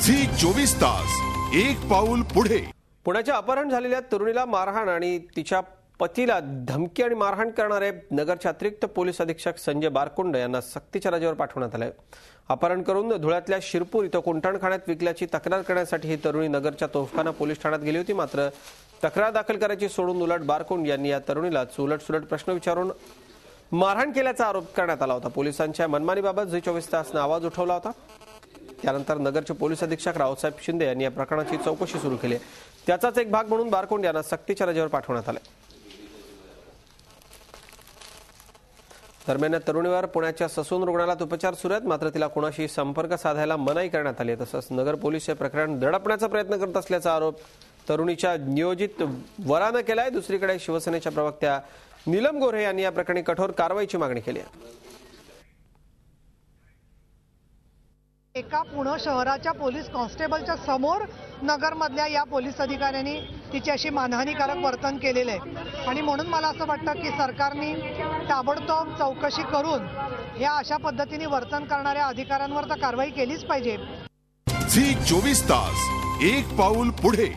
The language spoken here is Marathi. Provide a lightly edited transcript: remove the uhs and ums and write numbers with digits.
झी 24 तास एक पाऊल पुढे। पुण्याच्या अपहरण झालेल्या तरुणीला मारहाण आणि तिच्या पतीला धमकी आणि मारहाण करणारे नगरचे अतिरिक्त पोलीस अधीक्षक संजय बारकुंड यांना सक्तीच्या रजेवर पाठवण्यात आले। अपहरण करून धुळ्यातल्या शिरपूर इथं कुंटणखाण्यात विकल्याची तक्रार करण्यासाठी ही तरुणी नगरच्या तोफखाना पोलीस ठाण्यात गेली होती। मात्र तक्रार दाखल करायची सोडून उलट बारकुंड यांनी या तरुणीला उलट प्रश्न विचारून मारहाण केल्याचा आरोप करण्यात आला होता। पोलिसांच्या मनमानीबाबत झी 24 तासने आवाज उठवला होता। त्यानंतर नगरचे पोलीस अधीक्षक रावसाहेब शिंदे यांनी या प्रकरणाची चौकशी सुरू केली। त्याचाच एक भाग म्हणून बारकुंड यांना सक्तीच्या रजेवर पाठवण्यात आले। दरम्यान या तरुणीवर पुण्याच्या ससून रुग्णालयात उपचार सुरू आहेत। मात्र तिला कोणाशी संपर्क साधायला मनाई करण्यात आली। तसंच नगर पोलीस हे प्रकरण दडपण्याचा प्रयत्न करत असल्याचा आरोप तरुणीच्या नियोजित वराने केलाय। दुसरीकडे शिवसेनेच्या प्रवक्त्या नीलम गोऱ्हे यांनी या प्रकरणी कठोर कारवाईची मागणी केली आहे। एका पुणे शहराच्या पोलीस कॉन्स्टेबलच्या समोर नगरमधल्या या पोलीस अधिकाऱ्यांनी तिच्याशी मानहानीकारक वर्तन केलेलं आहे आणि म्हणून मला असं वाटतं की सरकारने ताबडतोब चौकशी करून या अशा पद्धतीने वर्तन करणाऱ्या अधिकाऱ्यांवर तर कारवाई केलीच पाहिजे। झी 24 तास एक पाऊल पुढे।